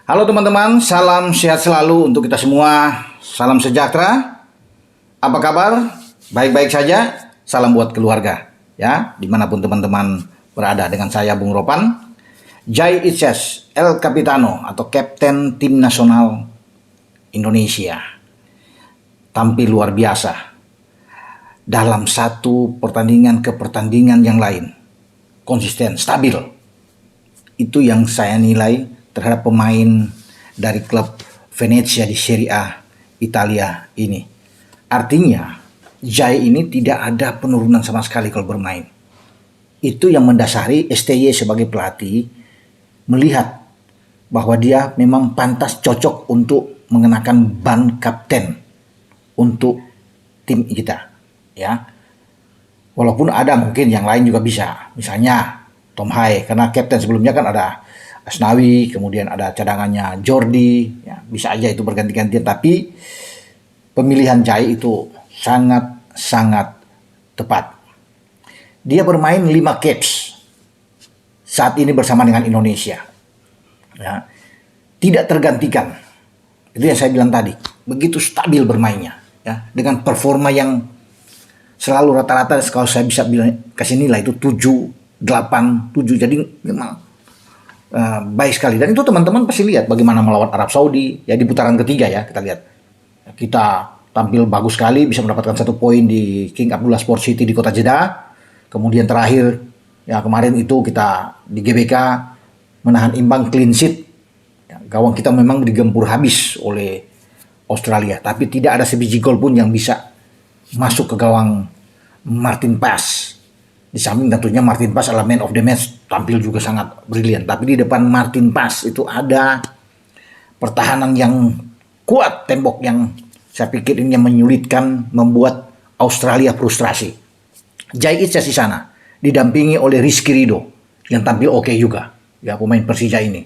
Halo teman-teman, salam sehat selalu untuk kita semua. Salam sejahtera. Apa kabar? Baik-baik saja. Salam buat keluarga, ya, dimanapun teman-teman berada. Dengan saya Bung Ropan, Jai Itzes, El Capitano atau Kapten Tim Nasional Indonesia. Tampil luar biasa dalam satu pertandingan ke pertandingan yang lain. Konsisten, stabil. Itu yang saya nilai terhadap pemain dari klub Venezia di Serie A Italia ini. Artinya, Jai ini tidak ada penurunan sama sekali kalau bermain. Itu yang mendasari STY sebagai pelatih melihat bahwa dia memang pantas cocok untuk mengenakan ban kapten untuk tim kita, ya. Walaupun ada mungkin yang lain juga bisa, misalnya Tom Hai, karena kapten sebelumnya kan ada Asnawi, kemudian ada cadangannya Jordi, ya, bisa aja itu berganti-gantian. Tapi pemilihan Jai itu sangat-sangat tepat. Dia bermain 5 caps saat ini bersama dengan Indonesia, ya, tidak tergantikan. Itu yang saya bilang tadi, begitu stabil bermainnya, ya, dengan performa yang selalu rata-rata, kalau saya bisa bilang kasih nilai itu 7, 8, 7. Jadi memang baik sekali. Dan itu teman-teman pasti lihat bagaimana melawan Arab Saudi, ya, di putaran ketiga, ya, kita lihat. Kita tampil bagus sekali, bisa mendapatkan 1 poin di King Abdullah Sport City di kota Jeddah. Kemudian terakhir, ya, kemarin itu kita di GBK menahan imbang, clean sheet. Ya, gawang kita memang digempur habis oleh Australia, tapi tidak ada sebiji gol pun yang bisa masuk ke gawang Martin Paes. Di samping tentunya Martin Paes adalah man of the match, tampil juga sangat brilian. Tapi di depan Martin Paes itu ada pertahanan yang kuat, tembok yang saya pikir ini yang menyulitkan, membuat Australia frustrasi. Jai Itzes di sana didampingi oleh Rizky Ridho yang tampil oke juga, ya, pemain Persija ini.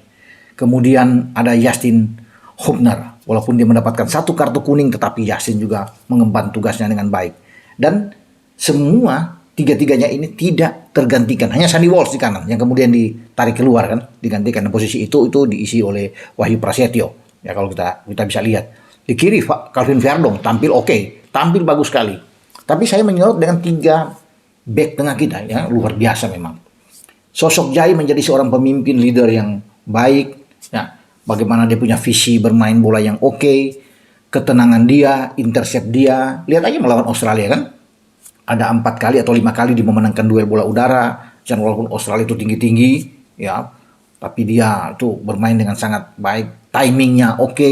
Kemudian ada Justin Hubner, walaupun dia mendapatkan 1 kartu kuning, tetapi Justin juga mengemban tugasnya dengan baik. Dan semua tiga-tiganya ini tidak tergantikan. Hanya Sandy Walsh di kanan yang kemudian ditarik keluar, kan, digantikan. Posisi itu diisi oleh Wahyu Prasetyo. Ya, kalau kita bisa lihat. Di kiri Calvin Verdong tampil oke, tampil bagus sekali. Tapi saya menyorot dengan 3 back tengah kita, ya, luar biasa memang. Sosok Jai menjadi seorang pemimpin, leader yang baik, ya. Bagaimana dia punya visi bermain bola yang oke, ketenangan dia, intercept dia. Lihat aja melawan Australia, kan. Ada 4 kali atau 5 kali dia memenangkan duel bola udara. Dan walaupun Australia itu tinggi-tinggi, ya, tapi dia tuh bermain dengan sangat baik. Timingnya oke,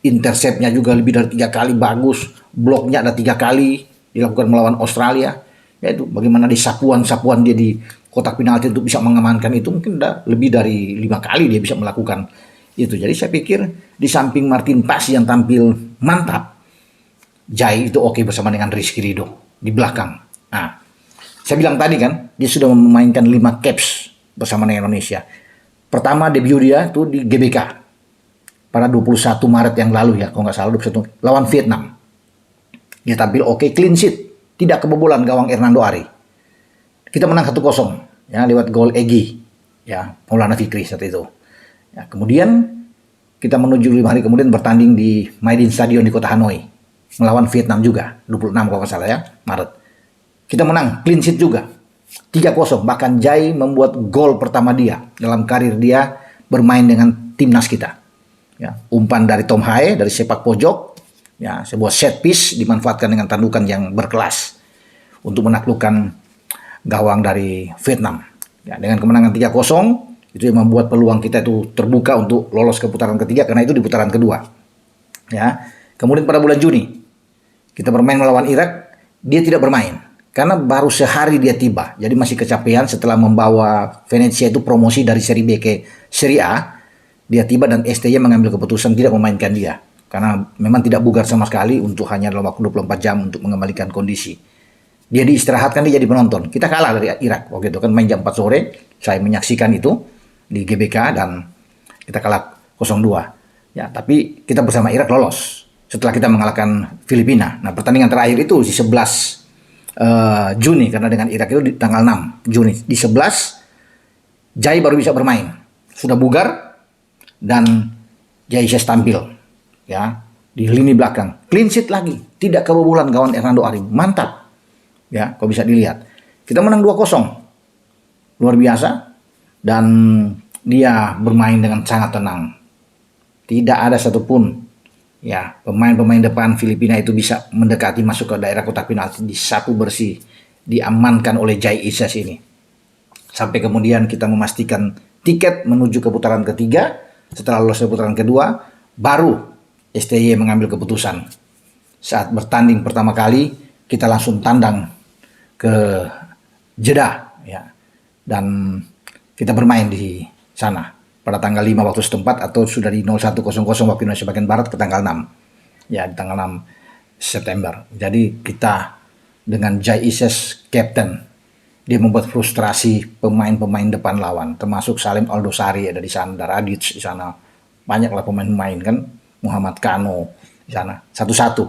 interceptnya juga lebih dari 3 kali bagus, bloknya ada 3 kali dilakukan melawan Australia. Yaitu bagaimana di sapuan-sapuan dia di kotak penalti untuk bisa mengamankan itu, mungkin udah lebih dari 5 kali dia bisa melakukan itu. Jadi saya pikir di samping Martin Paes yang tampil mantap, Jai itu oke bersama dengan Rizky Ridho di belakang. Nah, saya bilang tadi kan, dia sudah memainkan 5 caps bersama dengan Indonesia. Pertama debut dia tuh di GBK pada 21 Maret yang lalu, ya, kalau nggak salah 21, lawan Vietnam. Dia tampil oke, clean sheet, tidak kebobolan gawang Hernando Ari. Kita menang 1-0, ya, lewat gol Egy, ya, Maulana Fikri saat itu. Ya, kemudian kita menuju 5 hari kemudian bertanding di Maidin Stadion di kota Hanoi melawan Vietnam juga, 26 kalau nggak salah, ya, Maret. Kita menang, clean sheet juga, 3-0. Bahkan Jai membuat gol pertama dia dalam karir dia bermain dengan timnas kita. Ya, umpan dari Tom Hai dari sepak pojok, ya, sebuah set piece dimanfaatkan dengan tandukan yang berkelas untuk menaklukkan gawang dari Vietnam. Ya, dengan kemenangan 3-0, itu yang membuat peluang kita itu terbuka untuk lolos ke putaran ketiga, karena itu di putaran kedua. Ya, kemudian pada bulan Juni kita bermain melawan Irak, dia tidak bermain karena baru sehari dia tiba. Jadi masih kecapean setelah membawa Venezia itu promosi dari Serie B ke Serie A. Dia tiba dan STY mengambil keputusan tidak memainkan dia karena memang tidak bugar sama sekali untuk hanya dalam waktu 24 jam untuk mengembalikan kondisi. Dia diistirahatkan, dia jadi penonton. Kita kalah dari Irak waktu itu, kan main jam 4 sore. Saya menyaksikan itu di GBK dan kita kalah 0-2. Ya, tapi kita bersama Irak lolos setelah kita mengalahkan Filipina. Nah, pertandingan terakhir itu di 11 Juni, karena dengan Irak itu di tanggal 6 Juni. Di 11 Jai baru bisa bermain. Sudah bugar dan Jai Isyes tampil ya di lini belakang, clean sheet lagi, tidak kebobolan kawan Hernando Ari, mantap ya. Kalau bisa dilihat, kita menang 2-0, luar biasa, dan dia bermain dengan sangat tenang, tidak ada satupun ya pemain-pemain depan Filipina itu bisa mendekati masuk ke daerah kotak penalti, disapu bersih, diamankan oleh Jai Isyes ini, sampai kemudian kita memastikan tiket menuju ke putaran ketiga. Setelah lolos ke putaran kedua, baru STY mengambil keputusan. Saat bertanding pertama kali, kita langsung tandang ke Jeddah ya. Dan kita bermain di sana pada tanggal 5 waktu setempat, atau sudah di 01.00 waktu Indonesia bagian Barat ke tanggal 6. Ya, di tanggal 6 September. Jadi kita dengan Jai Isyes captain, dia membuat frustrasi pemain-pemain depan lawan, termasuk Salim Aldosari ada di sana, Daradic di sana, banyaklah pemain-pemain kan, Muhammad Kano di sana, satu-satu.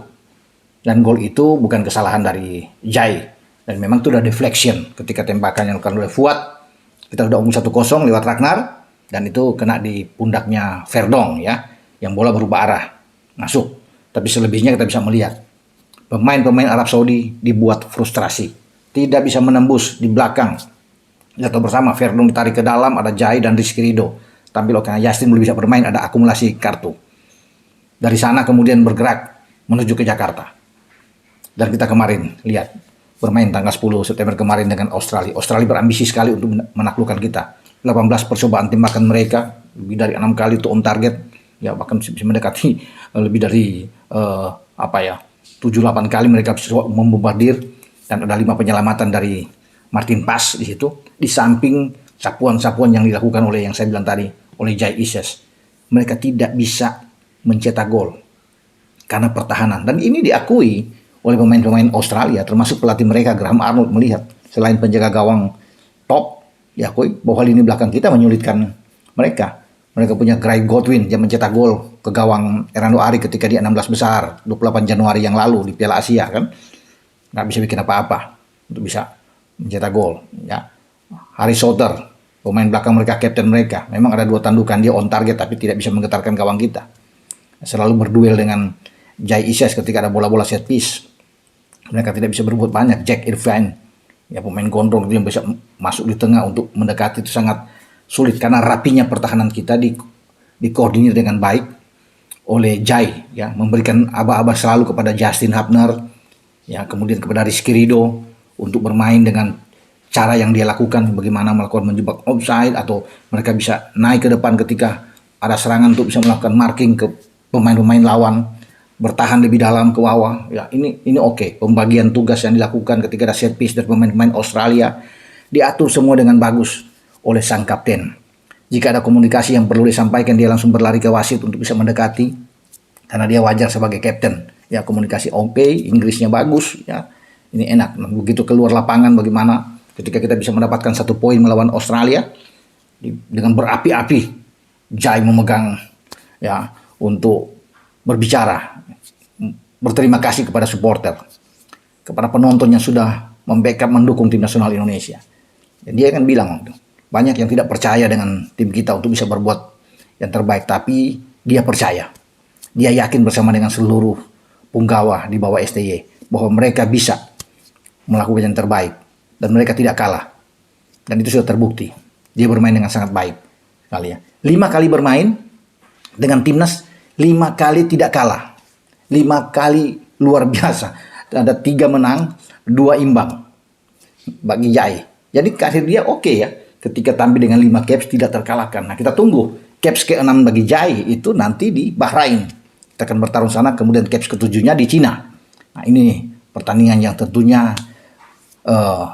Dan gol itu bukan kesalahan dari Jai, dan memang itu udah deflection ketika tembakan yang dilakukan oleh Fuad. Kita udah unggul 1-0 lewat Ragnar, dan itu kena di pundaknya Verdong ya, yang bola berubah arah masuk. Tapi selebihnya kita bisa melihat pemain-pemain Arab Saudi dibuat frustrasi, tidak bisa menembus di belakang. Jatuh bersama, Verdong ditarik ke dalam, ada Jai dan Rizky Ridho tampil, karena Justin belum bisa bermain, ada akumulasi kartu. Dari sana kemudian bergerak menuju ke Jakarta. Dan kita kemarin lihat bermain tanggal 10 September kemarin dengan Australia. Australia berambisi sekali untuk menaklukkan kita. 18 percobaan tembakan mereka, lebih dari 6 kali itu on target, ya bahkan bisa mendekati lebih dari 7-8 kali mereka bisa membombardir. Dan ada 5 penyelamatan dari Martin Paz di situ, di samping sapuan-sapuan yang dilakukan oleh yang saya bilang tadi oleh Jai Isyes. Mereka tidak bisa mencetak gol karena pertahanan, dan ini diakui oleh pemain-pemain Australia, termasuk pelatih mereka Graham Arnold, melihat selain penjaga gawang top, diakui bahwa lini belakang kita menyulitkan mereka. Mereka punya Greg Godwin yang mencetak gol ke gawang Hernando Ari ketika dia 16 besar 28 Januari yang lalu di Piala Asia kan. Nggak bisa bikin apa-apa untuk bisa mencetak gol ya. Harry Souther, pemain belakang mereka, kapten mereka, memang ada 2 tandukan, dia on target tapi tidak bisa menggetarkan gawang kita. Selalu berduel dengan Jai Isyes ketika ada bola-bola set piece. Mereka tidak bisa berbuat banyak. Jack Irvine ya, pemain gondrong yang bisa masuk di tengah untuk mendekati, itu sangat sulit karena rapinya pertahanan kita dikoordinir dengan baik oleh Jai ya, memberikan aba-aba selalu kepada Justin Hubner ya, kemudian kepada Rizky Ridho untuk bermain dengan cara yang dia lakukan, bagaimana melakukan menjebak offside, atau mereka bisa naik ke depan ketika ada serangan untuk bisa melakukan marking ke pemain-pemain lawan, bertahan lebih dalam ke bawah ya. Ini oke. Pembagian tugas yang dilakukan ketika ada set piece dari pemain-pemain Australia diatur semua dengan bagus oleh sang kapten. Jika ada komunikasi yang perlu disampaikan, dia langsung berlari ke wasit untuk bisa mendekati, karena dia wajar sebagai kapten ya. Komunikasi oke, Inggrisnya bagus ya, ini enak. Nah, begitu keluar lapangan, bagaimana ketika kita bisa mendapatkan 1 poin melawan Australia dengan berapi-api, Jai memegang ya untuk berbicara, berterima kasih kepada supporter, kepada penonton yang sudah membackup mendukung tim nasional Indonesia. Dan dia akan bilang, banyak yang tidak percaya dengan tim kita untuk bisa berbuat yang terbaik, tapi dia percaya, dia yakin bersama dengan seluruh punggawa di bawah STY bahwa mereka bisa melakukan yang terbaik dan mereka tidak kalah, dan itu sudah terbukti. Dia bermain dengan sangat baik sekali ya. 5 kali bermain dengan timnas, 5 kali tidak kalah, 5 kali luar biasa. Ada 3 menang, 2 imbang bagi Jai. Jadi karir dia oke ya, ketika tampil dengan 5 caps tidak terkalahkan. Nah, kita tunggu caps ke-6 bagi Jai itu nanti di Bahrain. Kita akan bertarung sana, kemudian caps ke-7-nya di Cina. Nah, ini pertandingan yang tentunya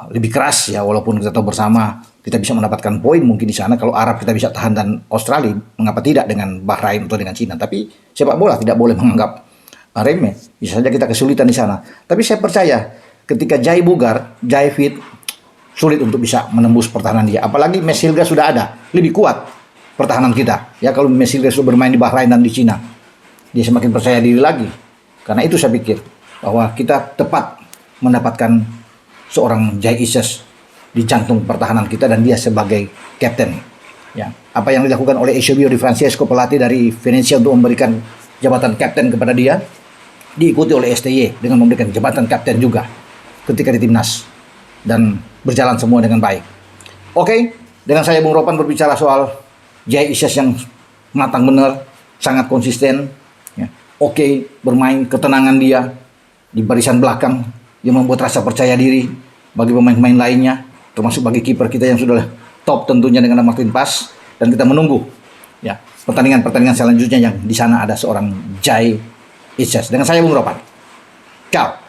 lebih keras ya, walaupun kita tahu bersama kita bisa mendapatkan poin mungkin di sana. Kalau Arab kita bisa tahan, dan Australia mengapa tidak dengan Bahrain atau dengan Cina. Tapi sepak bola tidak boleh menganggap remeh. Bisa saja kita kesulitan di sana. Tapi saya percaya ketika Jai bugar, Jai fit, sulit untuk bisa menembus pertahanan dia. Apalagi Mesilga sudah ada, lebih kuat pertahanan kita. Ya, kalau Mesilga sudah bermain di Bahrain dan di Cina, dia semakin percaya diri lagi. Karena itu saya pikir bahwa kita tepat mendapatkan seorang Jai Isyes di jantung pertahanan kita, dan dia sebagai kapten ya. apa yang dilakukan oleh Eusebio Di Francesco, pelatih dari Venezia, untuk memberikan jabatan kapten kepada dia, diikuti oleh STY dengan memberikan jabatan kapten juga ketika di timnas, dan berjalan semua dengan baik. Oke, dengan saya Bung Ropan berbicara soal Jai Isyas yang matang benar, sangat konsisten, ya. Oke, bermain, ketenangan dia di barisan belakang yang membuat rasa percaya diri bagi pemain-pemain lainnya, termasuk bagi kiper kita yang sudah top tentunya dengan Martin Pas. Dan kita menunggu ya pertandingan-pertandingan selanjutnya yang di sana ada seorang Jai Isyas. Dengan saya Bung Ropan. Ciao.